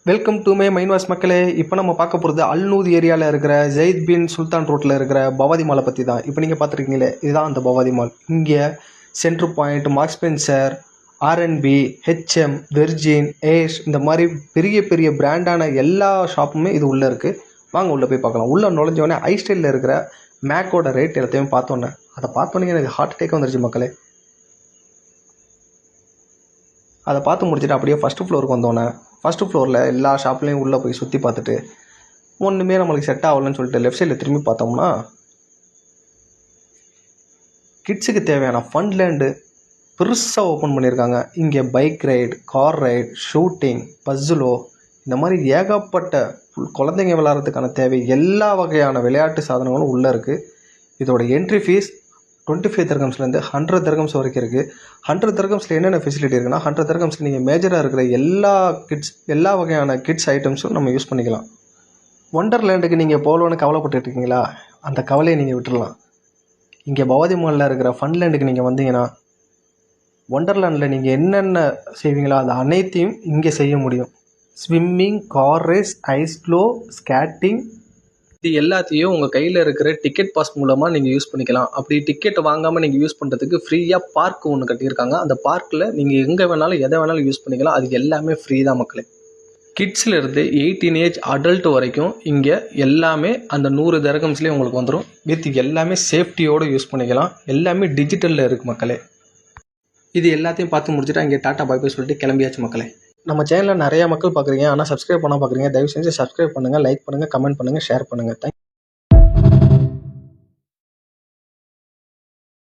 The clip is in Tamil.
வெல்கம் டு மை மைன்வாஸ் மக்களே. இப்போ நம்ம பார்க்க போகிறது அல்நூத் ஏரியாவில் இருக்கிற ஜெயித் பின் சுல்தான் ரோட்டில் இருக்கிற பவாதி மாலை பற்றி தான். இப்போ நீங்கள் பார்த்துருக்கீங்களே, இதுதான் அந்த பவாதி மால். இங்கே centre point, Marks Spencer, RNB, HM, Virgin, ஏஷ் இந்த மாதிரி பெரிய பெரிய பிராண்டான எல்லா ஷாப்புமே இது உள்ளே இருக்குது. வாங்க உள்ளே போய் பார்க்கலாம். உள்ளே நுழைஞ்சோடனே ஐ ஸ்டைலில் இருக்கிற மேக்கோட ரேட் எல்லாத்தையும் பார்த்தோன்னே அதை பார்த்தோன்னே எனக்கு ஹார்ட் அட்டேக் வந்துருச்சு மக்களே. அதை பார்த்து முடிச்சுட்டு அப்படியே ஃபஸ்ட்டு ஃப்ளோருக்கு வந்தோன்னே ஃபஸ்ட்டு ஃப்ளோரில் எல்லா ஷாப்லேயும் உள்ளே போய் சுற்றி பார்த்துட்டு ஒன்றுமே நம்மளுக்கு செட் ஆகலன்னு சொல்லிட்டு லெஃப்ட் சைடில் திரும்பி பார்த்தோம்னா கிட்ஸுக்கு தேவையான ஃபன்லேண்டு பெருசாக ஓப்பன் பண்ணியிருக்காங்க. இங்கே bike ride, car ride, shooting, பஸ்ஸுலோ இந்த மாதிரி ஏகப்பட்ட குழந்தைங்க விளையாடுறதுக்கான தேவை எல்லா வகையான விளையாட்டு சாதனங்களும் உள்ளே இருக்குது. இதோட என்ட்ரி ஃபீஸ் 25 தர்கம்ஸ்லேருந்து 100 தர்கம்ஸ் வரைக்கும் இருக்குது. 100 தர்கம்ஸில் என்னென்ன ஃபெசிலிட்டி இருக்குன்னா, 100 தர்கம்ஸில் நீங்கள் மேஜராக இருக்கிற எல்லா வகையான கிட்ஸ் ஐட்டம்ஸும் நம்ம யூஸ் பண்ணிக்கலாம். ஒண்டர்லேண்டுக்கு நீங்கள் போகலன்னு கவலைப்பட்டுட்டு இருக்கீங்களா? அந்த கவலையை நீங்கள் விட்டுடலாம். இங்கே பவாதி மாலில் இருக்கிற ஃபன்லேண்டுக்கு நீங்கள் வந்தீங்கன்னா ஒண்டர்லேண்டில் நீங்கள் என்னென்ன செய்வீங்களோ அது அனைத்தையும் இங்கே செய்ய முடியும். Swimming, car race, ice glow, skating இது எல்லாத்தையும் உங்கள் கையில் இருக்கிற டிக்கெட் பாஸ் மூலமாக நீங்கள் யூஸ் பண்ணிக்கலாம். அப்படி டிக்கெட் வாங்காமல் நீங்கள் யூஸ் பண்ணுறதுக்கு ஃப்ரீயாக பார்க் ஒன்று கட்டியிருக்காங்க. அந்த பார்க்கில் நீங்கள் எங்கே வேணாலும் எதை வேணாலும் யூஸ் பண்ணிக்கலாம். அது எல்லாமே ஃப்ரீ தான் மக்களே. கிட்ஸ்லேருந்து 18 ஏஜ் அடல்ட் வரைக்கும் இங்கே எல்லாமே அந்த 100 தர்கம்ஸ்லேயே உங்களுக்கு வந்துடும். வித் எல்லாமே சேஃப்டியோடு யூஸ் பண்ணிக்கலாம். எல்லாமே டிஜிட்டலில் இருக்குது மக்களே. இது எல்லாத்தையும் பார்த்து முடிச்சுட்டு அங்கே டாட்டா பாய் பாய் சொல்லிட்டு கிளம்பியாச்சு மக்களே. நம்ம சேனலில் நிறையா மக்கள் பார்க்குறீங்க, ஆனால் சப்ஸ்கிரைப் பண்ணால் பார்க்குறீங்க. தயவு செஞ்சு சப்ஸ்கிரைப் பண்ணுங்கள், லைக் பண்ணுங்கள், கமெண்ட் பண்ணுங்கள், ஷேர் பண்ணுங்கள்.